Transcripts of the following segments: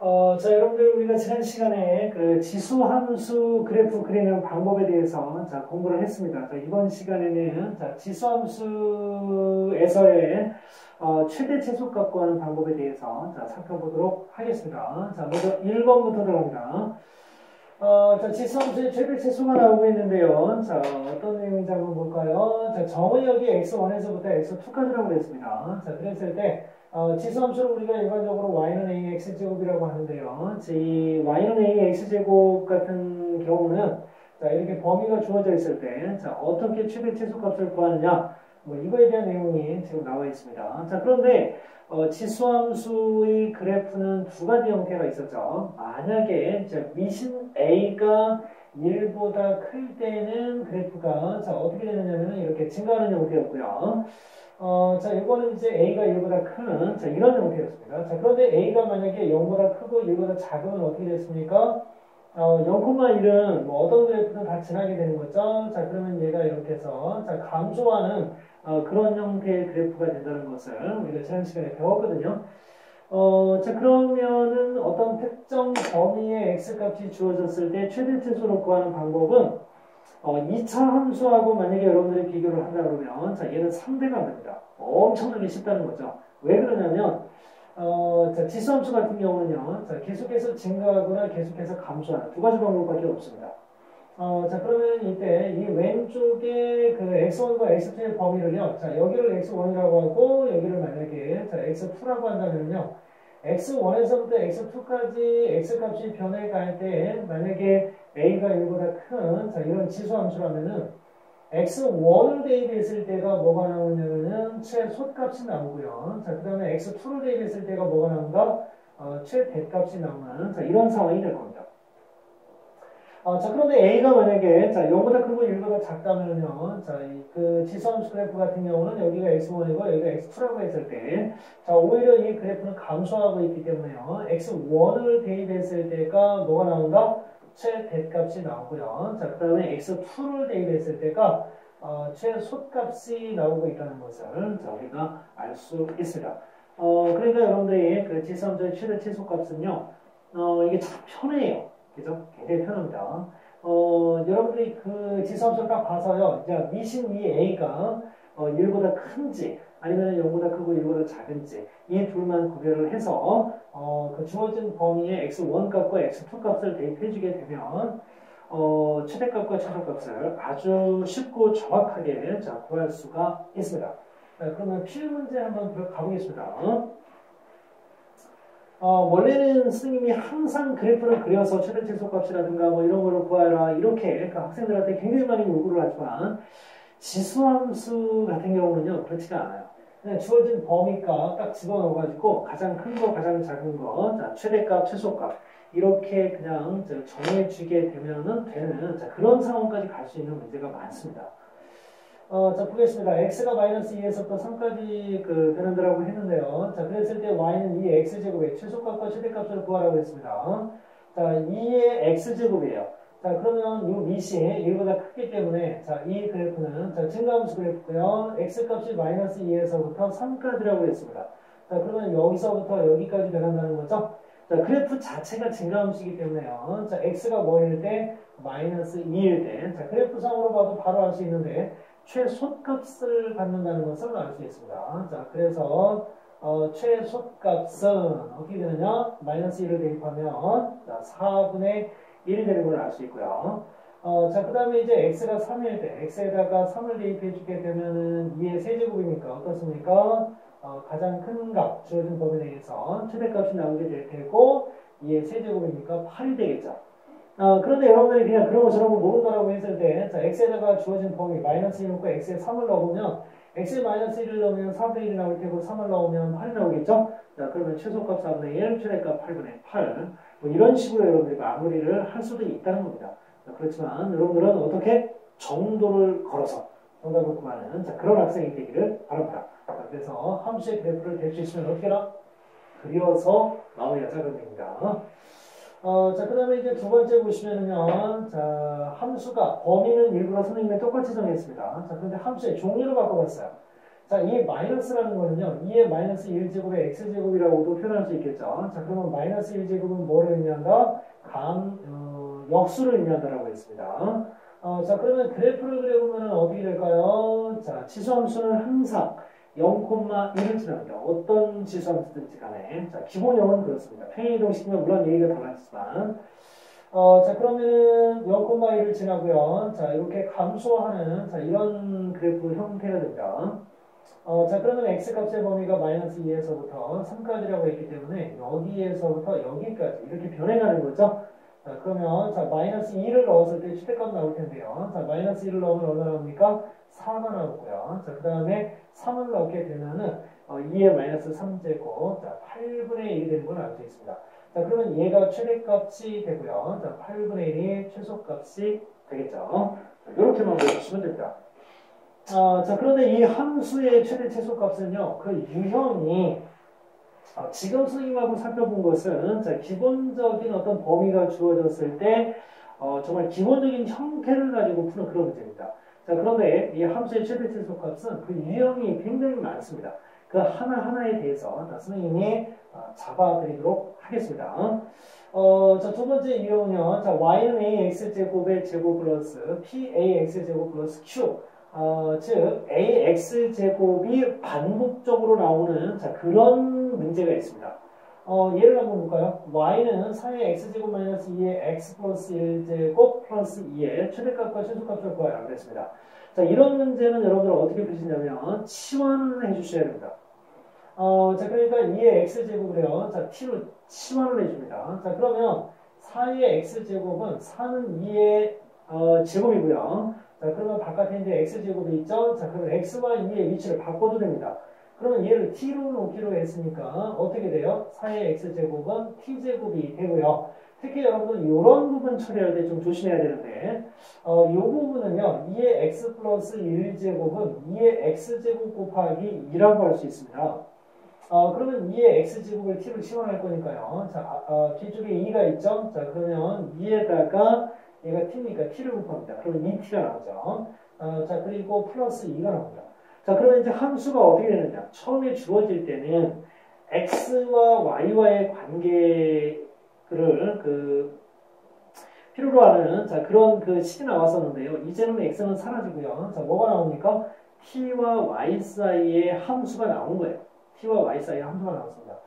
자, 여러분들 우리가 지난 시간에 그 지수함수 그래프 그리는 방법에 대해서 자, 공부를 했습니다. 자, 이번 시간에는 자, 지수함수에서의 최대 최소값 구하는 방법에 대해서 자, 살펴보도록 하겠습니다. 자, 먼저 1번부터 들어갑니다. 자, 지수함수의 최대 최소가 나오고 있는데요. 자, 어떤 내용인지 한번 볼까요? 자, 정의 여기 x1에서부터 x2까지라고 했습니다. 자, 그랬을 때 지수함수를 우리가 일반적으로 y는 a x제곱이라고 하는데요. 이 y는 a x제곱 같은 경우는 자, 이렇게 범위가 주어져 있을 때 자, 어떻게 최대 최소값을 구하느냐 뭐 이거에 대한 내용이 지금 나와 있습니다. 자, 그런데 지수함수의 그래프는 두 가지 형태가 있었죠. 만약에 미신 a가 1보다 클 때는 그래프가 자, 어떻게 되느냐면 이렇게 증가하는 형태였고요. 자, 이거는 이제 a가 1보다 큰, 자, 이런 형태였습니다. 자, 그런데 a가 만약에 0보다 크고 1보다 작으면 어떻게 됐습니까? 0,1은 뭐 어떤 그래프든 다 지나게 되는 거죠. 자, 그러면 얘가 이렇게 해서, 자, 감소하는, 그런 형태의 그래프가 된다는 것을 우리가 지난 시간에 배웠거든요. 자, 그러면은 어떤 특정 범위의 x값이 주어졌을 때 최대 최소로 구하는 방법은 2차 함수하고 만약에 여러분들이 비교를 한다 그러면 자, 얘는 3배가 안 됩니다. 엄청나게 쉽다는 거죠. 왜 그러냐면 자, 지수함수 같은 경우는요. 자, 계속해서 증가하거나 계속해서 감소하는 두 가지 방법밖에 없습니다. 자, 그러면 이때 이 왼쪽에 그 x1과 x2의 범위를요. 자, 여기를 x1이라고 하고 여기를 만약에 자, x2라고 한다면요. x1에서부터 x2까지 x값이 변해갈 때 만약에 a가 1보다 큰 자, 이런 지수함수라면은 x1을 대입했을 때가 뭐가 나오냐면은 최소값이 나오고요. 자, 그 다음에 x2를 대입했을 때가 뭐가 나온다? 최대값이 나오는 자, 이런 상황이 될 겁니다. 자, 그런데 a가 만약에 자, 0보다 크고 1보다 작다면요. 자, 그 지수함수 그래프 같은 경우는 여기가 x1이고 여기가 x2라고 했을 때 자, 오히려 이 그래프는 감소하고 있기 때문에요. x1을 대입했을 때가 뭐가 나온다? 최대값이 나오고요. 자, 그 다음에 x2를 대입했을 때가 최소값이 나오고 있다는 것을 자, 우리가 알 수 있습니다. 그러니까 여러분들이 그 지수함수의 최대 최소값은요. 이게 참 편해요. 그죠? 굉장히 편합니다. 여러분들이 그 지수함수를 딱 봐서요. 이제 미신 이 a가 1보다 큰지 아니면 0보다 크고 1보다 작은지 이 둘만 구별을 해서 그 주어진 범위에 x1 값과 x2 값을 대입해주게 되면 최대값과 최소값을 아주 쉽고 정확하게 자, 구할 수가 있습니다. 자, 그러면 필문제 한번 가보겠습니다. 원래는 스님이 항상 그래프를 그려서 최대 최소값이라든가 뭐 이런 거를 구하라 이렇게 그 학생들한테 굉장히 많이 요구를 하지만 지수함수 같은 경우는요 그렇지가 않아요. 그냥 주어진 범위값 딱 집어넣어가지고 가장 큰 거, 가장 작은 거, 자, 최대값, 최소값 이렇게 그냥 정해주게 되면은 되는 자, 그런 상황까지 갈 수 있는 문제가 많습니다. 자, 보겠습니다. x가 마이너스 2에서부터 3까지 그 변한다라고 했는데요. 자, 그랬을 때 y는 2의 x제곱의 최소값과 최대값을 구하라고 했습니다. 자, 2의 x제곱이에요. 자, 그러면 이 미시 1보다 크기 때문에 자, 이 그래프는 자, 증가함수 그래프고요. x값이 마이너스 2에서부터 3까지라고 했습니다. 자, 그러면 여기서부터 여기까지 변한다는 거죠. 자, 그래프 자체가 증가함수이기 때문에요. 자, x가 뭐일 때? 마이너스 2일 때. 자, 그래프상으로 봐도 바로 알 수 있는데 최소값을 갖는다는 것을 알 수 있습니다. 자, 그래서 최소값은 어떻게 되느냐? 마이너스 1을 대입하면 자, 4분의 1이 되는 걸 알 수 있고요. 자, 그 다음에 이제 x가 3일 때 x에다가 3을 대입해 주게 되면은 2의 세제곱이니까 어떻습니까? 가장 큰 값, 주어진 범위 내에서 최대값이 나오게 될 테고 2의 세제곱이니까 8이 되겠죠. 그런데 여러분들이 그냥 그런 거 저런 거 모른다라고 했을 때, 자, x에다가 주어진 범위 마이너스 1 넣고 x에 3을 넣어보면 x에 마이너스 1을 넣으면 4분의 1이 나올 테고 3을 넣으면 8이 나오겠죠? 자, 그러면 최소값 4분의 1, 최대값 8분의 8. 뭐 이런 식으로 여러분들이 마무리를 할 수도 있다는 겁니다. 자, 그렇지만 여러분들은 어떻게 정도를 걸어서 정답을 구하는 자, 그런 학생이 되기를 바랍니다. 자, 그래서 함수의 그래프를 댈 수 있으면 어떻게 해라? 그려서 마무리하자는 얘기입니다. 자, 그 다음에 이제 두 번째 보시면은요, 자, 함수가, 범위는 일부러 선생님이 똑같이 정했습니다. 자, 그런데 함수의 종류를 바꿔봤어요. 자, 이 마이너스라는 거는요, 2의 마이너스 1제곱의 x제곱이라고도 표현할 수 있겠죠. 자, 그러면 마이너스 1제곱은 뭐를 의미한다? 역수를 의미한다라고 했습니다. 자, 그러면 그래프를 그려보면 어떻게 될까요? 자, 지수함수는 항상 0,1을 지납니다. 어떤 지수함수든지 간에. 자, 기본형은 그렇습니다. 평행이동식이면 물론 얘기가 달라지지만. 자, 그러면은 0,1을 지나고요. 자, 이렇게 감소하는, 자, 이런 그래프 형태가 됩니다. 자, 그러면 x값의 범위가 마이너스 2에서부터 3까지라고 했기 때문에 여기에서부터 여기까지 이렇게 변해가는 거죠. 자, 그러면 자, 마이너스 2를 넣었을 때 최대값 나올 텐데요. 자, 마이너스 2를 넣으면 얼마 나옵니까? 4가 나오고요. 자, 그 다음에 3을 넣게 되면은 2의 마이너스 3제곱, 자, 8분의 1이 되는 걸 알 수 있습니다. 자, 그러면 얘가 최대값이 되고요. 자, 8분의 1이 최소값이 되겠죠. 자, 이렇게만 보시면 됩니다. 자, 그런데 이 함수의 최대 최소값은요, 그 유형이 지금 선생님하고 살펴본 것은 자, 기본적인 어떤 범위가 주어졌을 때 정말 기본적인 형태를 가지고 푸는 그런 문제입니다. 자, 그런데 이 함수의 최대 최소값은 그 유형이 굉장히 많습니다. 그 하나하나에 대해서 선생님이 잡아드리도록 하겠습니다. 자, 두 번째 유형은요, 자, y는 ax제곱의 제곱 플러스 pax제곱 플러스 q 즉 ax제곱이 반복적으로 나오는 자, 그런 문제가 있습니다. 예를 한번 볼까요? y는 4의 x제곱 마이너스 2의 x 플러스 1제곱 플러스 2의 최대값과 최소값을 구하라고 했습니다. 자, 이런 문제는 여러분들 어떻게 푸시냐면 치환을 해주셔야 됩니다. 자, 그러니까 2의 x제곱을요. 자, t로 치환을 해줍니다. 자, 그러면 4의 x제곱은 4는 2의 제곱이고요. 자, 그러면 바깥에 이제 x제곱이 있죠? 자, 그러면 x와 2의 위치를 바꿔도 됩니다. 그러면 얘를 t로 놓기로 했으니까 어떻게 돼요? 4의 x제곱은 t제곱이 되고요. 특히 여러분들 이런 부분 처리할 때 좀 조심해야 되는데 이 부분은요. 2의 x 플러스 1제곱은 2의 x제곱 곱하기 2라고 할 수 있습니다. 그러면 2의 x제곱을 t로 치환할 거니까요. 자, 뒤쪽에 2가 있죠? 자, 그러면 2에다가 얘가 t니까 t를 곱합니다. 그러면 2t가 나오죠. 자, 그리고 플러스 2가 나옵니다. 자, 그러면 이제 함수가 어떻게 되느냐. 처음에 주어질 때는 x와 y와의 관계를 필요로 하는 자, 그런 그 식이 나왔었는데요. 이제는 x는 사라지고요. 자, 뭐가 나옵니까? t와 y 사이의 함수가 나온 거예요. t와 y 사이의 함수가 나왔습니다.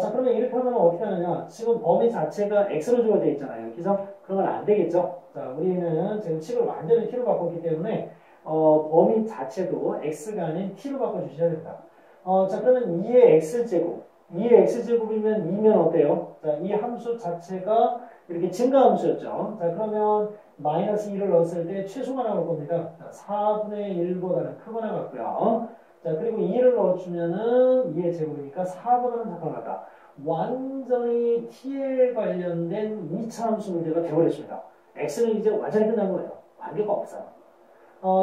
자, 그러면 이렇게 하면 어떻게 하느냐. 지금 범위 자체가 x로 주어져 있잖아요. 그래서 그러면 안 되겠죠. 자, 우리는 지금 식을 완전히 t로 바꿨기 때문에 범위 자체도 x가 아닌 t로 바꿔주셔야 됩니다. 자, 그러면 2의 x제곱. 2의 x제곱이면 2면 어때요? 자, 이 함수 자체가 이렇게 증가함수였죠. 자, 그러면 마이너스 2를 넣었을 때 최소가 나올 겁니다. 자, 4분의 1보다는 크거나 같고요. 자, 그리고 2를 넣어주면은 2의 제곱이니까 4보다는 작거나다. 완전히 t에 관련된 2차 함수 문제가 되어버렸습니다. x는 이제 완전히 끝난 거예요. 관계가 없어요.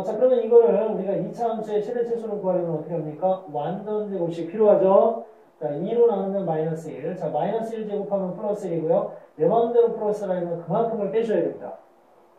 자, 그러면 이거를 우리가 2차 함수의 최대 최소를 구하려면 어떻게 합니까? 완전 제곱식 필요하죠? 자, 2로 나누면 마이너스 1. 자, 마이너스 1 제곱하면 플러스 1이고요. 내 마음대로 플러스라면 그만큼을 빼줘야 됩니다.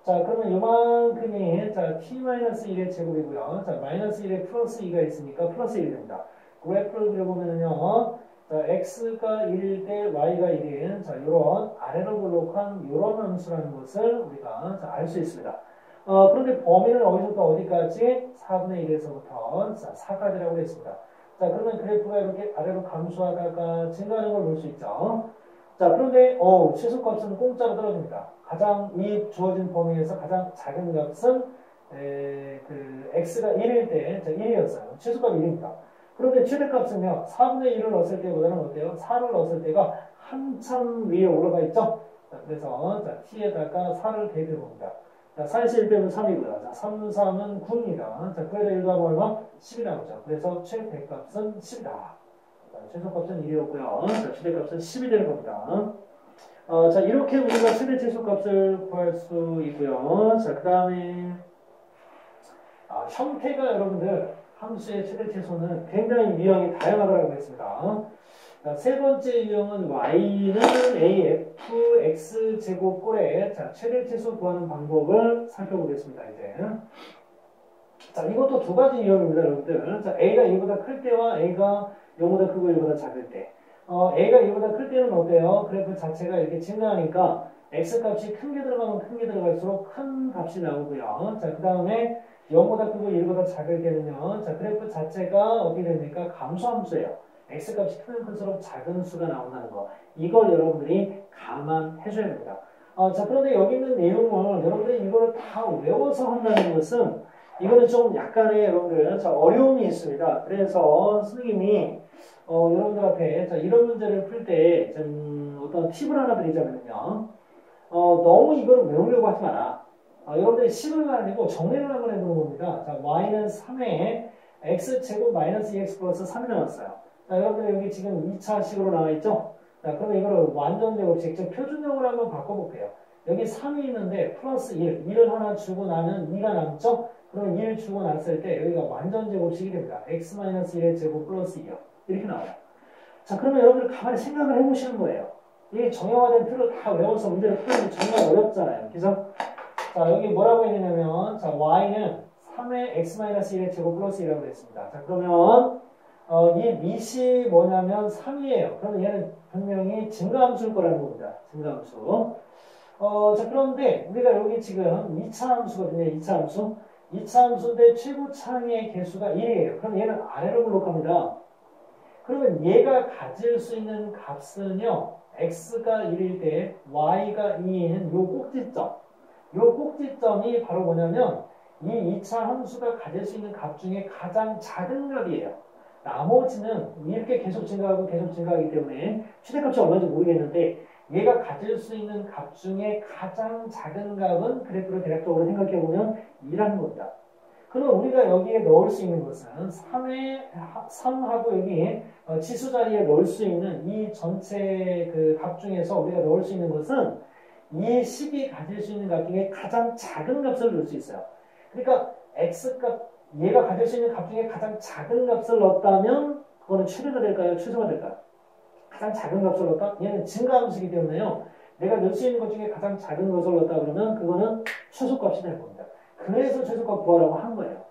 자, 그러면 요만큼이, 자, t-1의 제곱이고요. 자, 마이너스 1에 플러스 2가 있으니까 플러스 1이 됩니다. 그래프를 그려보면은요, 자, x가 1일 때 y가 1인, 자, 요런 아래로 볼록한 요런 함수라는 것을 우리가 알 수 있습니다. 그런데 범위는 어디서부터 어디까지? 4분의 1에서부터, 자, 4까지라고 했습니다. 자, 그러면 그래프가 이렇게 아래로 감소하다가 증가하는 걸 볼 수 있죠. 자, 그런데, 최소값은 공짜로 떨어집니다. 가장, 이 주어진 범위에서 가장 작은 값은, x가 1일 때, 자, 1이었어요. 최소값이 1입니다. 그런데 최대값은요, 4분의 1을 넣었을 때보다는 어때요? 4를 넣었을 때가 한참 위에 올라가 있죠? 자, 그래서, 자, t에다가 4를 대입해 봅니다. 자, 4에서 1 빼면 3이고요. 자, 3, 3은 9입니다. 자, 그래서 1 더하면 얼마? 10이 나오죠. 그래서 최대값은 10이다. 자, 최소값은 1이었고요. 자, 최대값은 10이 되는 겁니다. 자, 이렇게 우리가 최대 최소값을 구할 수 있고요. 자, 그 다음에, 형태가 여러분들, 함수의 최대 최소는 굉장히 유형이 다양하다고 했습니다. 자, 세 번째 유형은 y는 afx 제곱 꼴에 자, 최대 최소 구하는 방법을 살펴보겠습니다. 이제 자, 이것도 두 가지 유형입니다, 여러분들. 자, A가 1보다 클 때와 A가 0보다 크고 1보다 작을 때. A가 1보다 클 때는 어때요? 그래프 자체가 이렇게 증가하니까 X값이 큰 게 들어가면 큰 게 들어갈수록 큰 값이 나오고요. 자, 그 다음에 0보다 크고 1보다 작을 때는요. 자, 그래프 자체가 어떻게 됩니까? 감소함수예요. X값이 크면 클수록 작은 수가 나온다는 거. 이걸 여러분들이 감안해 줘야 됩니다. 자, 그런데 여기 있는 내용을 여러분들이 이걸 다 외워서 한다는 것은 이거는 좀 약간의 여러분들 자, 어려움이 있습니다. 그래서 선생님이 여러분들 앞에 자, 이런 문제를 풀 때 어떤 팁을 하나 드리자면요. 너무 이걸 외우려고 하지 마라. 여러분들이 식을 아니고 정리를 한번 해보는 겁니다. 자, y는 3에 x제곱 마이너스 2x 플러스 3이 나왔어요. 자, 여러분들 여기 지금 2차 식으로 나와 있죠? 자, 그러면 이거를 완전 제곱식, 즉 표준형으로 한번 바꿔볼게요. 여기 3이 있는데 플러스 1, 1을 하나 주고 나면 2가 남죠? 그러면 1 주고 났을 때 여기가 완전 제곱식이 됩니다. x-1의 제곱 플러스 2요. 이렇게 나와요. 자, 그러면 여러분들 가만히 생각을 해보시는 거예요. 이 정형화된 틀을 다 외워서 문제를 푸는 게 정말 어렵잖아요. 그죠? 자, 여기 뭐라고 했냐면, 자, y는 3의 x-1의 제곱 플러스 2라고 했습니다. 자, 그러면, 이 밑이 뭐냐면 3이에요. 그러면 얘는 분명히 증가함수일 거라는 겁니다. 증가함수. 자, 그런데 우리가 여기 지금 2차 함수거든요. 2차 함수. 2차 함수인데 최고차의 개수가 1이에요. 그럼 얘는 아래로 블록합니다. 그러면 얘가 가질 수 있는 값은요. x가 1일 때 y가 2인 요 꼭지점. 요 꼭지점이 바로 뭐냐면 이 2차 함수가 가질 수 있는 값 중에 가장 작은 값이에요. 나머지는 이렇게 계속 증가하기 때문에 최대값이 얼마인지 모르겠는데 얘가 가질 수 있는 값 중에 가장 작은 값은 그래프로 대략적으로 생각해보면 2라는 겁니다. 그럼 우리가 여기에 넣을 수 있는 것은 3하고 여기 지수 자리에 넣을 수 있는 이 전체 그 값 중에서 우리가 넣을 수 있는 것은 이 식이 가질 수 있는 값 중에 가장 작은 값을 넣을 수 있어요. 그러니까 x값, 얘가 가질 수 있는 값 중에 가장 작은 값을 넣었다면 그거는 최대가 될까요? 최소가 될까요? 가장 작은 값을 넣었다? 얘는 증가함수이기 때문에요. 내가 넣을 수 있는 것 중에 가장 작은 것을 넣었다 그러면 그거는 최소값이 될 겁니다. 그래서 최소값 구하라고 한 거예요.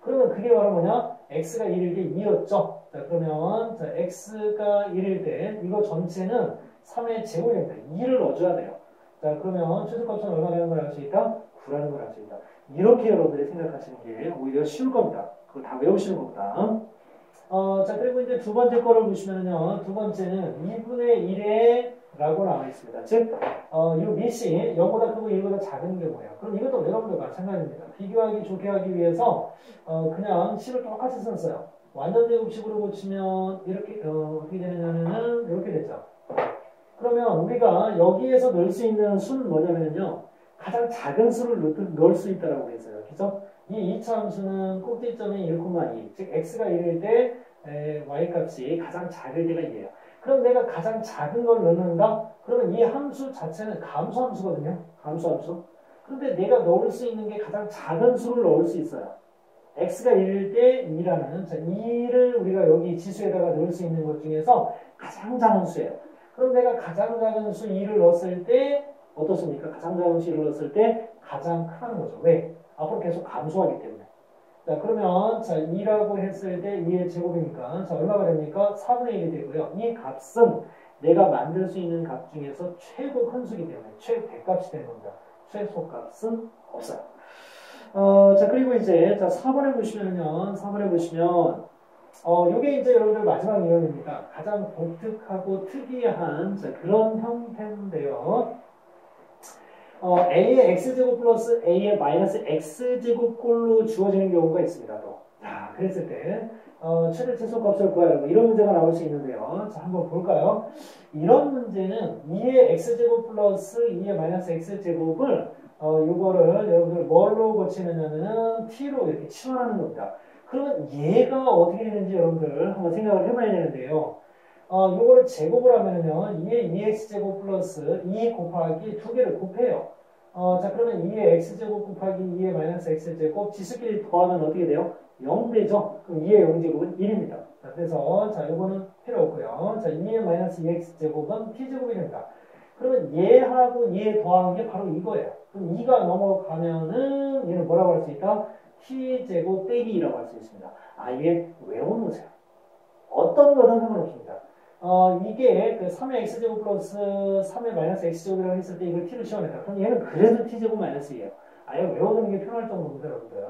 그러면 그게 바로 뭐냐? x가 1일 때 2였죠. 자, 그러면 자, x가 1일 때 이거 전체는 3의 제곱입니다. 2를 넣어줘야 돼요. 자, 그러면 최소값은 얼마라는 걸 알 수 있다? 9라는 걸 알 수 있다. 이렇게 여러분들이 생각하시는 게 오히려 쉬울 겁니다. 그거 다 외우시는 것보다. 자, 그리고 이제 두 번째 거를 보시면요. 두 번째는 2분의 1에 라고 나와 있습니다. 즉, 이 밑이 0보다 크고 1보다 작은 경우예요. 그럼 이것도 여러분들 마찬가지입니다. 비교하기 좋게 하기 위해서, 그냥 식을 똑같이 썼어요. 완전 제곱식으로 고치면 이렇게, 어떻게 되느냐면은 이렇게 되죠. 그러면 우리가 여기에서 넣을 수 있는 수는 뭐냐면요. 가장 작은 수를 넣을 수 있다라고 했어요. 그죠? 이 2차 함수는 꼭지점이 1,2, 즉 x가 1일 때 y값이 가장 작을 때가 2예요. 그럼 내가 가장 작은 걸 넣는다? 그러면 이 함수 자체는 감소함수거든요. 감소함수. 그런데 내가 넣을 수 있는 게 가장 작은 수를 넣을 수 있어요. x가 1일 때 2라는, 자, 2를 우리가 여기 지수에다가 넣을 수 있는 것 중에서 가장 작은 수예요. 그럼 내가 가장 작은 수 2를 넣었을 때 어떻습니까? 가장 작은 수 2를 넣었을 때 가장 크다는 거죠. 왜? 앞으로 계속 감소하기 때문에. 자, 그러면 자 2라고 했을 때 2의 제곱이니까 자 얼마가 됩니까? 4분의 1이 되고요. 이 값은 내가 만들 수 있는 값 중에서 최고 큰 수이기 때문에 최대값이 되는 겁니다. 최소값은 없어요. 자, 그리고 이제 자 4번에 보시면요. 4번에 보시면 요게 이제 여러분들 마지막 이론입니다. 가장 독특하고 특이한 자, 그런 형태인데요. a의 x제곱 플러스 a의 마이너스 x제곱 꼴로 주어지는 경우가 있습니다. 또. 자, 그랬을 때 최대 최소값을 구하라고 이런 문제가 나올 수 있는데요. 자, 한번 볼까요? 이런 문제는 2의 x제곱 플러스 2의 마이너스 x제곱을 요거를 여러분들 뭘로 고치느냐면은 t로 이렇게 치환하는 겁니다. 그러면 얘가 어떻게 되는지 여러분들 한번 생각을 해봐야 되는데요. 요거를 제곱을 하면은요, 2의 2x제곱 플러스 2 곱하기 두 개를 곱해요. 자, 그러면 2의 x제곱 곱하기 2의 마이너스 x제곱 지수끼리 더하면 어떻게 돼요? 0 되죠? 그럼 2의 0제곱은 1입니다. 자, 그래서, 자, 요거는 필요 없고요. 자, 2의 마이너스 2x제곱은 t제곱이 됩니다. 그러면 얘하고 얘 더한 게 바로 이거예요. 그럼 2가 넘어가면은 얘는 뭐라고 할 수 있다? t제곱 빼기라고 할 수 있습니다. 아예 외워놓으세요. 어떤 거든 상관없습니다. 이게 그 3의 x제곱 플러스 3의 마이너스 x제곱이라고 했을 때 이걸 t를 씌워냈다. 그럼 얘는 그래도 t제곱 마이너스 2예요. 아예 외워두는 게 편할 정도입니다, 여러분들.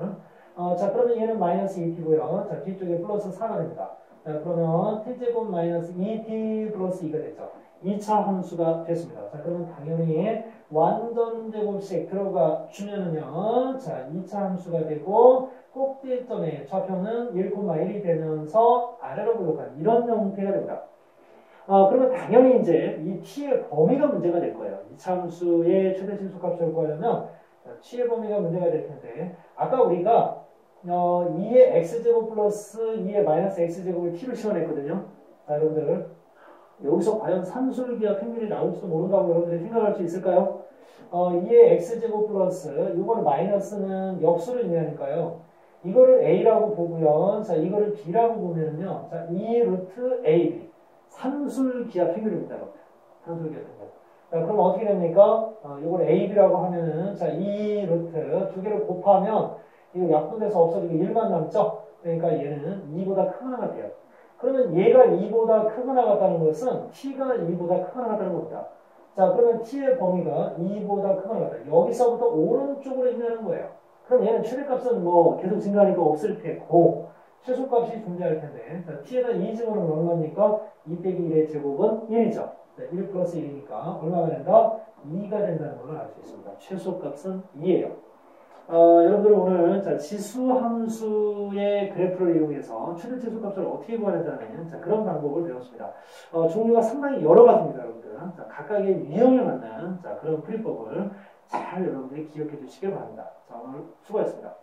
자, 그러면 얘는 마이너스 2t고요. 자, 뒤쪽에 플러스 4가 됩니다. 자, 그러면 t제곱 마이너스 2t 플러스 2가 되죠. 2차 함수가 됐습니다. 자, 그러면 당연히 완전 제곱식 들어가 주면은요. 자, 2차 함수가 되고 꼭지점의 좌표는 1,1이 되면서 아래로 굴러가는 이런 형태가 됩니다. 그러면 당연히 이제 이 t의 범위가 문제가 될 거예요. 2차 함수의 최대 실수값을 구하려면 t의 범위가 문제가 될 텐데 아까 우리가 2의 x제곱 플러스 2의 마이너스 x제곱을 t로 씌워냈거든요. 자, 여러분들 여기서 과연 산술기와 평균이 나올지도 모른다고 여러분들이 생각할 수 있을까요? 2의 x제곱 플러스 이거는 마이너스는 역수를 의미하니까요. 이거를 a라고 보고요. 자, 이거를 b라고 보면은요. 자, 2 루트 ab 산술기하 평균입니다. 산술기하 평균. 자, 그럼 어떻게 됩니까? 이걸 ab라고 하면은 자, 2 루트 두 개를 곱하면 이거 약분돼서 없어지고 1만 남죠? 그러니까 얘는 2보다 크거나 돼요. 그러면 얘가 2보다 크거나 같다는 것은 t가 2보다 크거나 같다는 겁니다. 자, 그러면 t의 범위가 2보다 크거나 같다. 여기서부터 오른쪽으로 의미하는 거예요. 그럼 얘는 최대값은 뭐 계속 증가하니까 없을 테고 최소값이 존재할 텐데 자, t에다 2 집어넣으면 얼마입니까? 2 빼기 1의 제곱은 1이죠. 1 플러스 1이니까 얼마가 된다? 2가 된다는 걸 알 수 있습니다. 최소값은 2예요. 여러분들 오늘 자, 지수함수의 그래프를 이용해서 최대 최소값을 어떻게 구하는다는 자, 그런 방법을 배웠습니다. 종류가 상당히 여러 가지입니다, 여러분들. 자, 각각의 유형에 맞는 자, 그런 풀이법을 잘 여러분들이 기억해 주시길 바랍니다. 자, 오늘 수고하셨습니다.